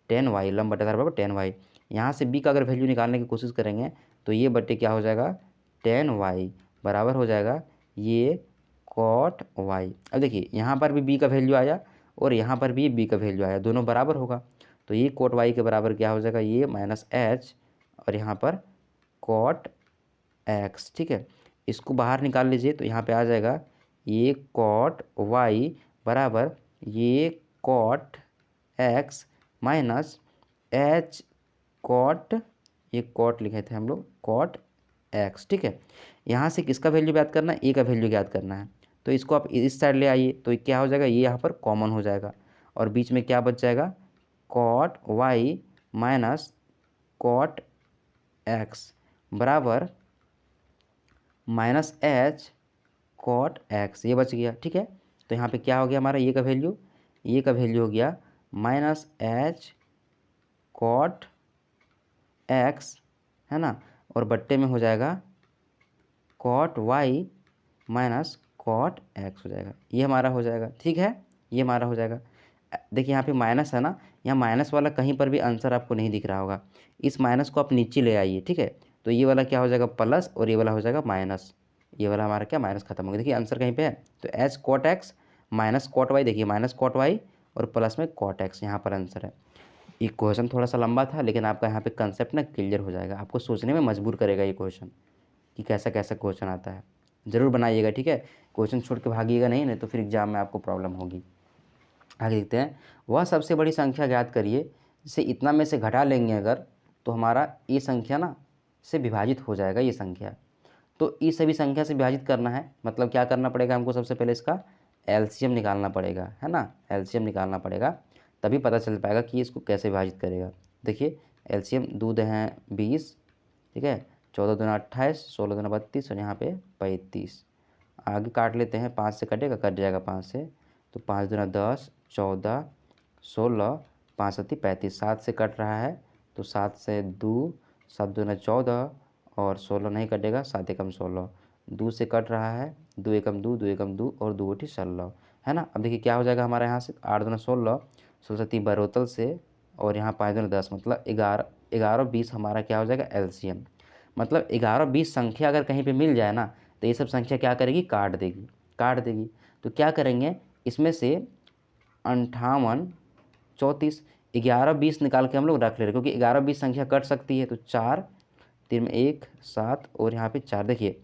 10y, लंब बटे आधार बराबर 10y। यहाँ से b का अगर वैल्यू निकालने की कोशिश करेंगे तो ये बटे क्या हो जाएगा 10y, बराबर हो जाएगा ये कॉट y। अब देखिए यहाँ पर भी b का वैल्यू आया और यहाँ पर भी b का वैल्यू आया, दोनों बराबर होगा। तो ये कॉट y के बराबर क्या हो जाएगा, ये माइनस एच और यहाँ पर कॉट x। ठीक है, इसको बाहर निकाल लीजिए तो यहाँ पे आ जाएगा ये कॉट y बराबर ये cot x minus H cot, ये कॉट लिखे थे हम लोग, कॉट एक्स। ठीक है, यहाँ से किसका वैल्यू ज्ञात करना है, ए का वैल्यू ज्ञात करना है। तो इसको आप इस साइड ले आइए तो क्या हो जाएगा, ये यहाँ पर कॉमन हो जाएगा और बीच में क्या बच जाएगा, cot Y minus cot X बराबर माइनस एच कॉट एक्स, ये बच गया। ठीक है, तो यहाँ पे क्या हो गया हमारा, ये का वैल्यू, ये का वैल्यू हो गया माइनस एच कॉट एक्स, है ना। और बट्टे में हो जाएगा cot Y minus cot X हो जाएगा। ये हमारा हो जाएगा, ठीक है, ये हमारा हो जाएगा। देखिए यहाँ पे माइनस है ना, यहाँ माइनस वाला कहीं पर भी आंसर आपको नहीं दिख रहा होगा, इस माइनस को आप नीचे ले आइए, ठीक है। तो ये वाला क्या हो जाएगा प्लस और ये वाला हो जाएगा माइनस, ये वाला हमारा क्या माइनस खत्म हो गया। देखिए आंसर कहीं पे है, तो H cot X minus cot Y, देखिए माइनस कॉट वाई और प्लस में कॉट एक्स, यहाँ पर आंसर है। ये क्वेश्चन थोड़ा सा लंबा था, लेकिन आपका यहाँ पे कंसेप्ट ना क्लियर हो जाएगा, आपको सोचने में मजबूर करेगा ये क्वेश्चन कि कैसा कैसा क्वेश्चन आता है। ज़रूर बनाइएगा, ठीक है, क्वेश्चन छोड़ के भागिएगा नहीं तो फिर एग्जाम में आपको प्रॉब्लम होगी। आगे देखते हैं, वह सबसे बड़ी संख्या ज्ञात करिए जिसे इतना में से घटा लेंगे अगर तो हमारा ये संख्या ना से विभाजित हो जाएगा ये संख्या। तो इस सभी संख्या से विभाजित करना है, मतलब क्या करना पड़ेगा हमको, सबसे पहले इसका एलसीएम निकालना पड़ेगा, है ना, एलसीएम निकालना पड़ेगा, तभी पता चल पाएगा कि इसको कैसे विभाजित करेगा। देखिए एलसीएम, दूध हैं 20, ठीक है, 14 दूना 28, 16 दूना 32 और यहाँ पे 35। आगे काट लेते हैं, 5 से कटेगा, कट जाएगा 5 से, तो 5 दूना 10, 14, 16, 5 सत्ती 35, 7 से कट रहा है तो 7 से 2, 7 दूना 14 और 16 नहीं कटेगा, 7 एकम 16, 2 से कट रहा है, 2 एकम 2, 2 एकम 2 और 2 गोटी 16, है ना। अब देखिए क्या हो जाएगा हमारे यहाँ से, 8 दूना 16, 16 सत्ती 72 से और यहाँ 5 दूना 10, मतलब 11, 11 20 हमारा क्या हो जाएगा एलसीएम। मतलब 11 20 संख्या अगर कहीं पे मिल जाए ना तो ये सब संख्या क्या करेगी, काट देगी, काट देगी। तो क्या करेंगे, इसमें से 58 34 11 20 निकाल के हम लोग रख ले रहे, क्योंकि 11 20 संख्या कट सकती है। तो 4 3 में 1 7 और यहाँ पे 4, देखिए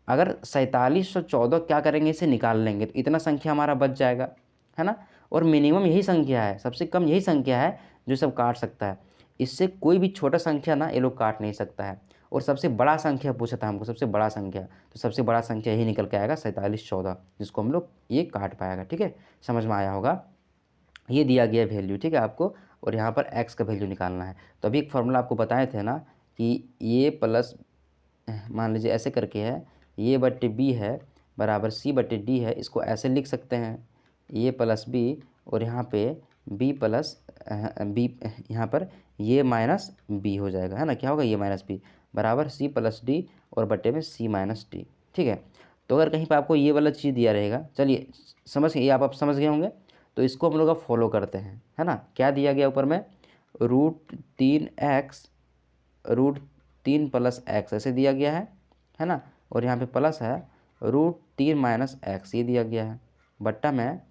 अगर 4714 क्या करेंगे, इसे निकाल लेंगे तो इतना संख्या हमारा बच जाएगा, है ना। और मिनिमम यही संख्या है, सबसे कम यही संख्या है जो सब काट सकता है, इससे कोई भी छोटा संख्या ना ये लोग काट नहीं सकता है। और सबसे बड़ा संख्या पूछा था हमको, सबसे बड़ा संख्या, तो सबसे बड़ा संख्या यही निकल के आएगा 4714, जिसको हम लोग ये काट पाएगा, ठीक है, समझ में आया होगा। ये दिया गया वैल्यू, ठीक है आपको, और यहाँ पर एक्स का वैल्यू निकालना है। तो अभी एक फार्मूला आपको बताए थे ना कि ये प्लस, मान लीजिए ऐसे करके है, ये बट्टे बी है बराबर सी बट्टे डी है, इसको ऐसे लिख सकते हैं, ये प्लस बी और यहाँ पे बी प्लस बी, यहाँ पर ये माइनस बी हो जाएगा, है ना, क्या होगा ये माइनस बी बराबर सी प्लस डी और बट्टे में सी माइनस डी, ठीक है। तो अगर कहीं पर आपको ये वाला चीज़ दिया रहेगा, चलिए समझ गए, ये आप समझ गए होंगे, तो इसको हम लोग अब फॉलो करते हैं, है ना। क्या दिया गया ऊपर में, √3x √3 प्लस एक्स ऐसे दिया गया है ना, और यहाँ पे प्लस है √3 माइनस एक्स ये दिया गया है, बट्टा में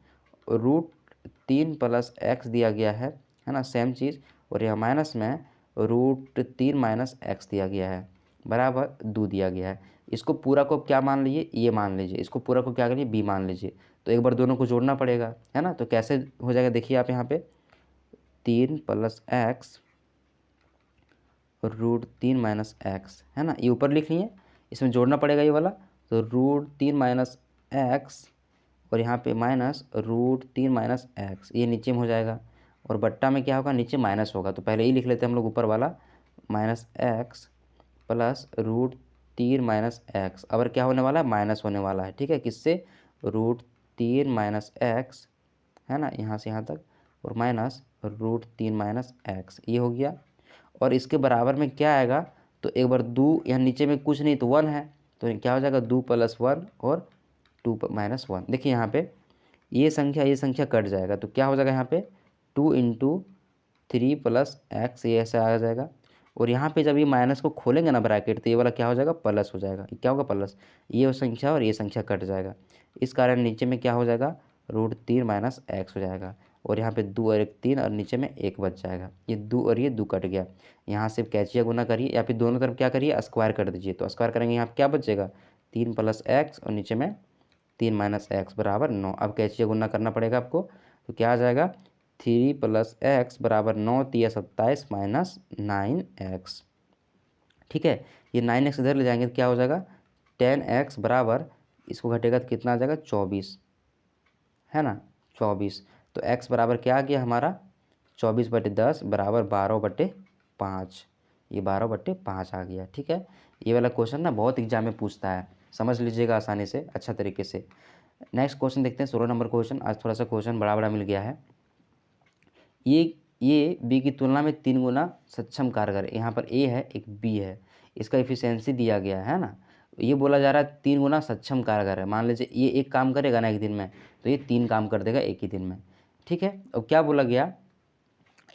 √3 प्लस एक्स दिया गया है ना, सेम चीज़, और यहाँ माइनस में √3 माइनस एक्स दिया गया है बराबर 2 दिया गया है। इसको पूरा को क्या मान लीजिए, ये मान लीजिए, इसको पूरा को क्या करिए बी मान लीजिए। तो एक बार दोनों को जोड़ना पड़ेगा, है ना। तो कैसे हो जाएगा, देखिए आप यहाँ पे 3 प्लस एक्स √3 माइनस एक्स, है ना, ये ऊपर लिख लिए, इसमें जोड़ना पड़ेगा ये वाला, तो √3 माइनस एक्स और यहाँ पे माइनस √3 माइनस एक्स, ये नीचे में हो जाएगा, और बट्टा में क्या होगा, नीचे माइनस होगा, तो पहले ये लिख लेते हैं हम लोग ऊपर वाला, minus x plus √3 minus x, अब क्या होने वाला है, माइनस होने वाला है, ठीक है, किससे, √3 माइनस एक्स, है ना, यहाँ से यहाँ तक, और माइनस √3 माइनस एक्स, ये हो गया। और इसके बराबर में क्या आएगा, तो एक बार 2, यहाँ नीचे में कुछ नहीं तो 1 है, तो क्या हो जाएगा 2 + 1 और 2 माइनस 1। देखिए यहाँ पे ये संख्या कट जाएगा, तो क्या हो जाएगा यहाँ पे 2 × 3 + x, ये ऐसे आ जाएगा। और यहाँ पे जब ये माइनस को खोलेंगे ना ब्रैकेट, तो ये वाला क्या हो जाएगा, प्लस हो जाएगा, क्या होगा प्लस, ये संख्या और ये संख्या कट जाएगा, इस कारण नीचे में क्या हो जाएगा, √3 माइनस एक्स हो जाएगा। और यहाँ पे 2 और 1 3 और नीचे में 1 बच जाएगा, ये 2 और ये 2 कट गया, यहाँ से कैचिया गुना करिए या फिर दोनों तरफ क्या करिए स्क्वायर कर दीजिए, तो स्क्वायर करेंगे यहाँ क्या बचेगा, 3 + x और नीचे में 3 माइनस एक्स बराबर 9। अब कैचिया गुना करना पड़ेगा आपको, तो क्या आ जाएगा, 3 + x बराबर 9 3 27 माइनस 9x, ठीक है। ये 9x इधर ले जाएंगे तो क्या हो जाएगा, 10x बराबर, इसको घटेगा तो कितना आ जाएगा 24, है ना, 24। तो x बराबर क्या आ गया हमारा, 24/10 बराबर 12/5, ये 12/5 आ गया, ठीक है। ये वाला क्वेश्चन ना बहुत एग्जाम में पूछता है, समझ लीजिएगा आसानी से, अच्छा तरीके से। नेक्स्ट क्वेश्चन देखते हैं, 16 नंबर क्वेश्चन। आज थोड़ा सा क्वेश्चन बड़ा बड़ा मिल गया है। ये बी की तुलना में 3 गुना सक्षम कारगर है, यहाँ पर ए है एक बी है, इसका एफिशिएंसी दिया गया है ना। ये बोला जा रहा है 3 गुना सक्षम कारागार है। मान लीजिए ये एक काम करेगा ना एक दिन में, तो ये 3 काम कर देगा एक ही दिन में, ठीक है। अब क्या बोला गया,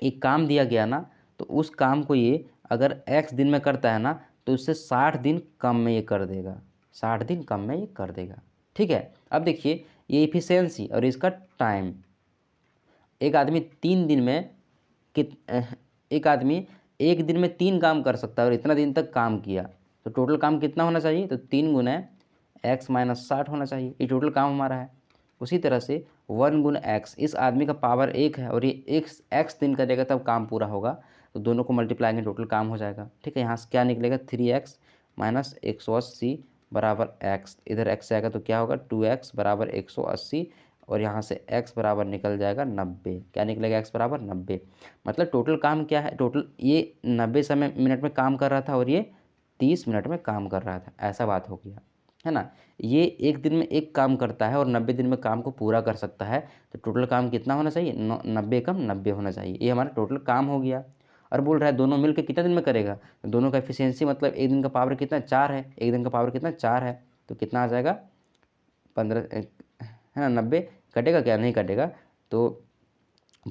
एक काम दिया गया ना, तो उस काम को ये अगर x दिन में करता है ना, तो उससे 60 दिन कम में ये कर देगा, 60 दिन कम में ये कर देगा, ठीक है। अब देखिए ये इफिशियंसी और इसका टाइम, एक आदमी 3 दिन में एक आदमी एक दिन में 3 काम कर सकता है और इतना दिन तक काम किया, तो टोटल काम कितना होना चाहिए, तो 3 गुना x माइनस 60 होना चाहिए, ये टोटल काम हमारा है। उसी तरह से 1 गुना x, इस आदमी का पावर 1 है और ये x दिन करेगा तब काम पूरा होगा, तो दोनों को मल्टीप्लाई करेंगे टोटल काम हो जाएगा, ठीक है। यहाँ से क्या निकलेगा, 3x माइनस 180 बराबर x, इधर x आएगा तो क्या होगा 2x बराबर 180 और यहाँ से x बराबर निकल जाएगा 90। क्या निकलेगा, x बराबर 90। मतलब टोटल काम क्या है, टोटल ये 90 समय मिनट में काम कर रहा था और ये 30 मिनट में काम कर रहा था, ऐसा बात हो गया, है ना। ये एक दिन में एक काम करता है और 90 दिन में काम को पूरा कर सकता है, तो टोटल काम कितना होना चाहिए, 90 कम 90 होना चाहिए, ये हमारा टोटल काम हो गया। और बोल रहा है दोनों मिलकर कितना दिन में करेगा, तो दोनों का एफिशिएंसी मतलब एक दिन का पावर कितना 4 है, एक दिन का पावर कितना 4 है, तो कितना आ जाएगा 15, है ना। 90 कटेगा क्या, नहीं कटेगा, तो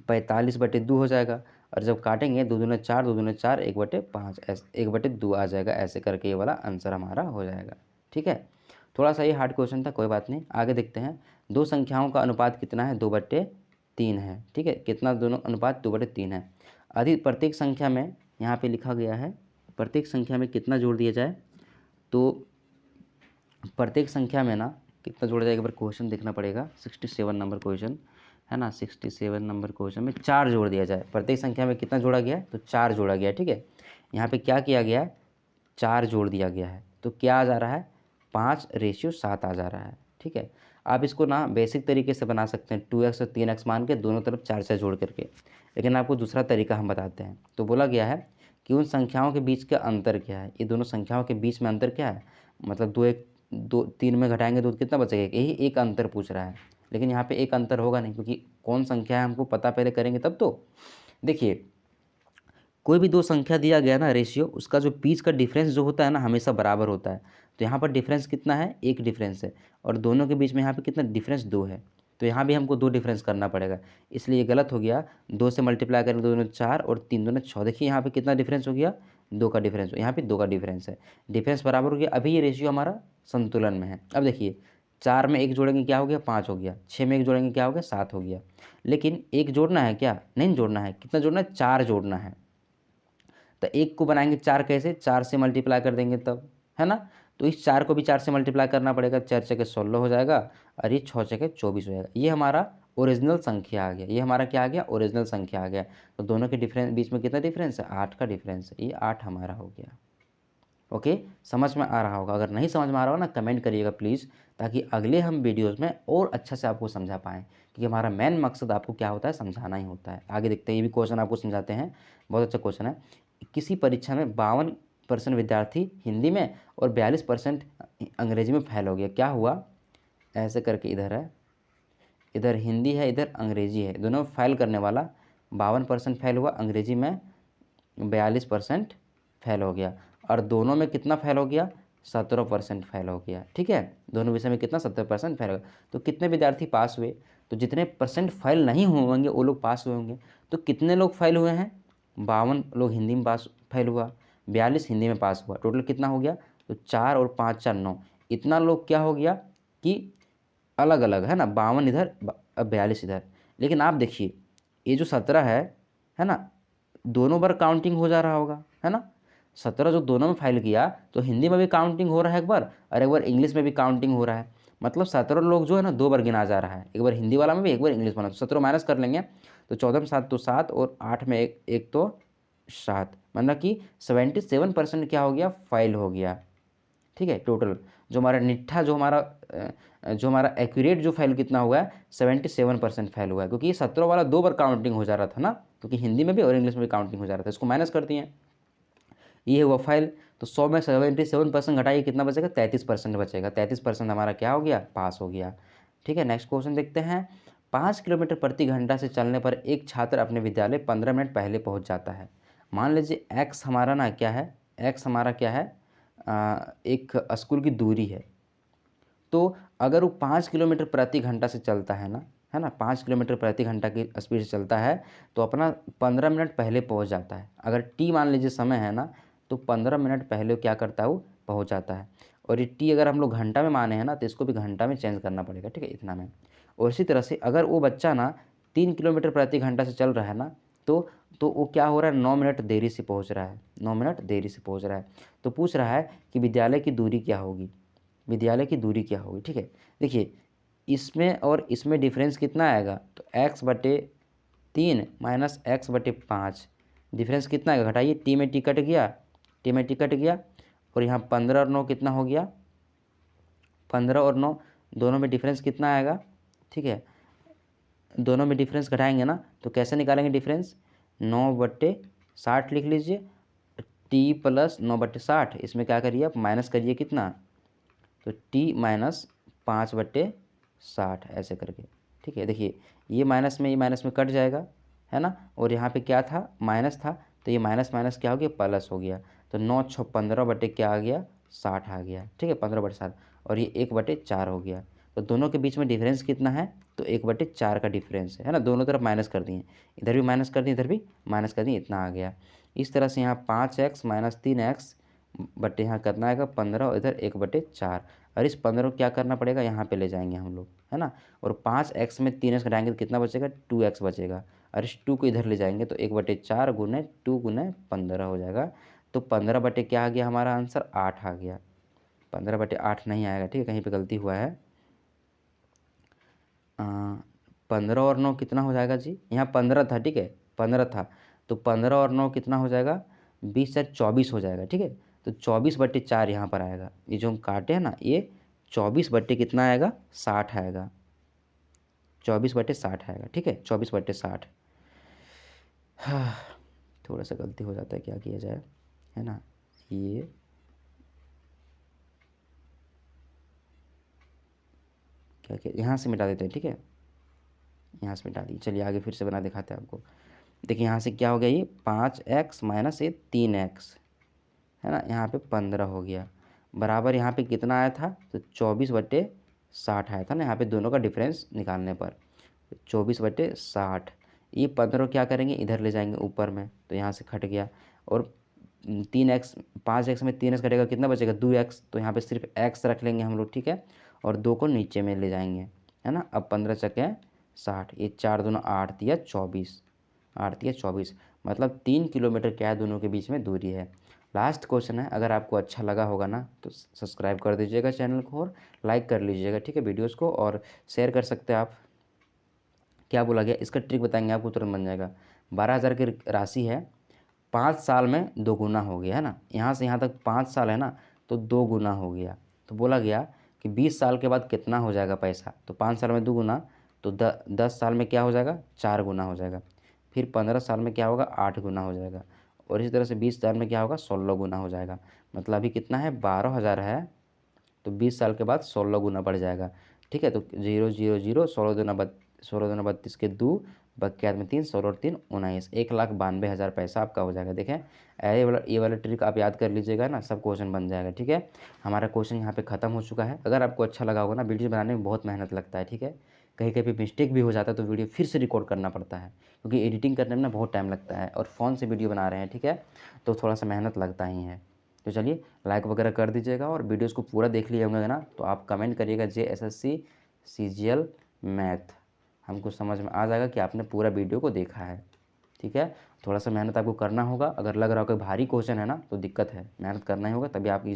45/2 हो जाएगा। और जब काटेंगे 2 दूना 4, 2 दूना 4, 1/5, ऐसे 1/2 आ जाएगा, ऐसे करके ये वाला आंसर हमारा हो जाएगा, ठीक है। थोड़ा सा ये हार्ड क्वेश्चन था, कोई बात नहीं, आगे देखते हैं। दो संख्याओं का अनुपात कितना है, 2/3 है, ठीक है। कितना, दोनों अनुपात 2/3 है। प्रत्येक संख्या में यहाँ पे लिखा गया है, प्रत्येक संख्या में कितना जोड़ दिया जाए, तो प्रत्येक संख्या में ना कितना जोड़ा जाएगा, एक बार क्वेश्चन देखना पड़ेगा, 67 नंबर क्वेश्चन है ना, 67 नंबर क्वेश्चन में 4 जोड़ दिया जाए। प्रत्येक संख्या में कितना जोड़ा गया है, तो 4 जोड़ा गया है, ठीक है। यहाँ पे क्या किया गया है, 4 जोड़ दिया गया है, तो क्या आ जा रहा है, 5:7 आ जा रहा है, ठीक है। आप इसको ना बेसिक तरीके से बना सकते हैं, 2x और 3x मान के दोनों तरफ 4 जोड़ करके, लेकिन आपको दूसरा तरीका हम बताते हैं। तो बोला गया है कि उन संख्याओं के बीच का अंतर क्या है, ये दोनों संख्याओं के बीच में अंतर क्या है, मतलब 3 में घटाएंगे तो कितना बचेगा, यही एक अंतर पूछ रहा है। लेकिन यहाँ पे एक अंतर होगा नहीं, क्योंकि कौन संख्या है हमको पता पहले करेंगे तब तो। देखिए कोई भी दो संख्या दिया गया ना रेशियो, उसका जो बीच का डिफरेंस जो होता है ना हमेशा बराबर होता है। तो यहाँ पर डिफरेंस कितना है, एक डिफरेंस है, और दोनों के बीच में यहाँ पे कितना डिफरेंस 2 है, तो यहाँ भी हमको 2 डिफरेंस करना पड़ेगा, इसलिए ये गलत हो गया। 2 से मल्टीप्लाई करेंगे 2 दूनी 4 और 3 दूनी 6, देखिए यहाँ पे कितना डिफरेंस हो गया, 2 का डिफरेंस, यहाँ पे 2 का डिफरेंस है, डिफरेंस बराबर हो गया। अभी ये रेशियो हमारा संतुलन में है। अब देखिए 4 में 1 जोड़ेंगे क्या हो गया, 5 हो गया, 6 में 1 जोड़ेंगे क्या हो गया, 7 हो गया। लेकिन 1 जोड़ना है क्या, नहीं जोड़ना है, कितना जोड़ना है, 4 जोड़ना है। तो 1 को बनाएंगे 4 कैसे, 4 से मल्टीप्लाई कर देंगे तब, है ना। तो इस 4 को भी 4 से मल्टीप्लाई करना पड़ेगा, 4 छके 16 हो जाएगा और ये 6 छके 24 हो जाएगा। ये हमारा ओरिजिनल संख्या आ गया, ये हमारा क्या आ गया, ओरिजिनल संख्या आ गया। तो दोनों के डिफरेंस बीच में कितना डिफरेंस है, 8 का डिफरेंस है, ये 8 हमारा हो गया। ओके, समझ में आ रहा होगा, अगर नहीं समझ में आ रहा हो ना कमेंट करिएगा प्लीज़, ताकि अगले हम वीडियोज़ में और अच्छा से आपको समझा पाएँ, क्योंकि हमारा मेन मकसद आपको क्या होता है, समझाना ही होता है। आगे देखते हैं, ये भी क्वेश्चन आपको समझाते हैं, बहुत अच्छा क्वेश्चन है। किसी परीक्षा में 52% विद्यार्थी हिंदी में और 42% अंग्रेजी में फेल हो गया, क्या हुआ, ऐसे करके इधर है, इधर हिंदी है इधर अंग्रेजी है, दोनों फेल करने वाला 52% फेल हुआ, अंग्रेजी में 42% फेल हो गया, और दोनों में कितना फेल हो गया, 17% फेल हो गया, ठीक है। दोनों विषय में कितना, 17% फेल हो गया। तो कितने विद्यार्थी पास हुए, तो जितने परसेंट फेल नहीं हुए होंगे वो लोग पास हुए होंगे। तो कितने लोग फेल हुए हैं, 52 लोग हिंदी में पास फेल हुआ, 42 हिंदी में पास हुआ, टोटल कितना हो गया, तो 4 और 5 4 9, इतना लोग क्या हो गया कि अलग अलग, है ना, 52 इधर 42 इधर। लेकिन आप देखिए ये जो 17 है ना, दोनों बार काउंटिंग हो जा रहा होगा, है ना। 17 जो दोनों में फाइल किया, तो हिंदी में भी काउंटिंग हो रहा है एक बार, और एक बार इंग्लिश में भी काउंटिंग हो रहा है। मतलब 17 लोग जो है ना 2 बार गिना जा रहा है, एक बार हिंदी वाला में भी, एक बार इंग्लिश वाला में। 17 माइनस कर लेंगे तो 14 में 7 तो 7 और 8 में एक तो 7, मतलब कि 77% क्या हो गया, फाइल हो गया, ठीक है। टोटल जो हमारा निट्ठा जो हमारा एक्यूरेट जो फाइल कितना हुआ है, 77% फाइल हुआ है, क्योंकि ये 17 वाला 2 बार काउंटिंग हो जा रहा था ना, क्योंकि हिंदी में भी और इंग्लिश में भी काउंटिंग हो जा रहा था, इसको माइनस करती हैं, ये हुआ फाइल। तो 100 में 77% घटाइए, कितना बचेगा, 33% बचेगा, 33% हमारा क्या हो गया, पास हो गया, ठीक है। नेक्स्ट क्वेश्चन देखते हैं। 5 किलोमीटर प्रति घंटा से चलने पर एक छात्र अपने विद्यालय 15 मिनट पहले पहुंच जाता है। मान लीजिए एक्स हमारा ना क्या है, एक्स हमारा क्या है, एक स्कूल की दूरी है, तो अगर वो 5 किलोमीटर प्रति घंटा से चलता है ना, 5 किलोमीटर प्रति घंटा की स्पीड से चलता है, तो अपना 15 मिनट पहले पहुंच जाता है। अगर टी मान लीजिए समय है ना, तो 15 मिनट पहले वो क्या करता है, वो पहुंच जाता है। और ये टी अगर हम लोग घंटा में माने हैं ना, तो इसको भी घंटा में चेंज करना पड़ेगा, ठीक है, इतना में। और इसी तरह से अगर वो बच्चा ना 3 किलोमीटर प्रति घंटा से चल रहा है ना, तो वो क्या हो रहा है, 9 मिनट देरी से पहुँच रहा है, 9 मिनट देरी से पहुँच रहा है। तो पूछ रहा है कि विद्यालय की दूरी क्या होगी, विद्यालय की दूरी क्या होगी, ठीक है। देखिए, इसमें और इसमें डिफरेंस कितना आएगा, तो x/3 माइनस x/5, डिफरेंस कितना आएगा, घटाइए, टी में टी कट गया, टी में टी कट गया, और यहाँ 15 और 9 कितना हो गया, 15 और 9 दोनों में डिफरेंस कितना आएगा, ठीक है, दोनों में डिफरेंस घटाएंगे ना, तो कैसे निकालेंगे डिफरेंस, 9/60 लिख लीजिए, टी प्लस 9/60, इसमें क्या करिए आप, माइनस करिए कितना, तो टी माइनस 5/60 ऐसे करके, ठीक है। देखिए, ये माइनस में कट जाएगा, है ना, और यहाँ पे क्या था, माइनस था, तो ये माइनस माइनस क्या हो गया, प्लस हो गया, तो 9×6 = 15 क्या आ गया, 60 आ गया, ठीक है, 15/60, और ये 1/4 हो गया। तो दोनों के बीच में डिफरेंस कितना है, तो 1/4 का डिफरेंस है ना, दोनों तरफ माइनस कर दिए, इधर भी माइनस कर दिए, इधर भी माइनस कर दिए, इतना आ गया। इस तरह से यहाँ 5x माइनस 3x बटे यहाँ कितना आएगा 15, और इधर 1/4, और इस 15 को क्या करना पड़ेगा, यहाँ पे ले जाएंगे हम लोग, है ना, और 5x में 3x घटाएंगे तो कितना बचेगा, 2x बचेगा, और इस 2 को इधर ले जाएंगे तो 1/4 गुने 2 गुने 15 हो जाएगा। तो 15 बटे क्या आ गया, हमारा आंसर 8 आ गया, 15/8 नहीं आएगा, ठीक है, कहीं पे गलती हुआ है। 15 और 9 कितना हो जाएगा जी, यहाँ 15 था, ठीक है, 15 था, तो 15 और 9 कितना हो जाएगा, 20 से 24 हो जाएगा, ठीक है। तो 24/4 यहाँ पर आएगा, ये जो हम काटे हैं ना, ये 24 बट्टे कितना आएगा, 60 आएगा, 24/60 आएगा, ठीक है, 24/60। हाँ, थोड़ा सा गलती हो जाता है, क्या किया जाए, है ना, ये क्या किया, यहाँ से मिटा देते हैं, ठीक है, यहाँ से मिटा दी, चलिए आगे फिर से बना दिखाते हैं आपको। देखिए, यहाँ से क्या हो गया, ये 5x माइनस ये 3x, है ना, यहाँ पे 15 हो गया, बराबर यहाँ पे कितना आया था, तो 24/60 आया था ना, यहाँ पे दोनों का डिफरेंस निकालने पर 24/60। ये 15 क्या करेंगे, इधर ले जाएंगे ऊपर में, तो यहाँ से कट गया, और 3x, 5x में 3x कटेगा, कितना बचेगा, 2x, तो यहाँ पे सिर्फ x रख लेंगे हम लोग, ठीक है, और 2 को नीचे में ले जाएंगे, है ना। अब 15 चके 60, ये 4 दूना 8 दिया 24, 8 दिया 24, मतलब 3 किलोमीटर क्या है, दोनों के बीच में दूरी है। लास्ट क्वेश्चन है, अगर आपको अच्छा लगा होगा ना, तो सब्सक्राइब कर दीजिएगा चैनल को, और लाइक कर लीजिएगा, ठीक है, वीडियोज़ को, और शेयर कर सकते हैं आप। क्या बोला गया, इसका ट्रिक बताएंगे आपको, तुरंत बन जाएगा। 12,000 की राशि है, 5 साल में 2 गुना हो गया, है ना, यहाँ से यहाँ तक 5 साल है ना, तो 2 गुना हो गया। तो बोला गया कि 20 साल के बाद कितना हो जाएगा पैसा, तो 5 साल में 2 गुना, तो 10 साल में क्या हो जाएगा, 4 गुना हो जाएगा, फिर 15 साल में क्या होगा, 8 गुना हो जाएगा, और इसी तरह से 20 साल में क्या होगा, 16 गुना हो जाएगा। मतलब अभी कितना है, 12,000 है, तो 20 साल के बाद 16 गुना बढ़ जाएगा, ठीक है। तो 0 0 0, 16 दूना 32 के 2, बक्यात में 3, 16 और 3 19, 1,92,000 पैसा आपका हो जाएगा। देखें, ये वाला ट्रिक आप याद कर लीजिएगा ना, सब क्वेश्चन बन जाएगा, ठीक है। हमारा क्वेश्चन यहाँ पे ख़त्म हो चुका है। अगर आपको अच्छा लगा होगा ना, वीडियो बनाने में बहुत मेहनत लगता है, ठीक है, कहीं कहीं पे मिस्टेक भी हो जाता है, तो वीडियो फिर से रिकॉर्ड करना पड़ता है, क्योंकि एडिटिंग करने में ना बहुत टाइम लगता है, और फ़ोन से वीडियो बना रहे हैं, ठीक है, तो थोड़ा सा मेहनत लगता ही है। तो चलिए, लाइक वगैरह कर दीजिएगा, और वीडियोज़ को पूरा देख लिए होंगे ना, तो आप कमेंट करिएगा JSSC CGL मैथ, हमको समझ में आ जाएगा कि आपने पूरा वीडियो को देखा है, ठीक है। थोड़ा सा मेहनत आपको करना होगा, अगर लग रहा हो कि भारी क्वेश्चन है ना, तो दिक्कत है, मेहनत करना ही होगा, तभी आपकी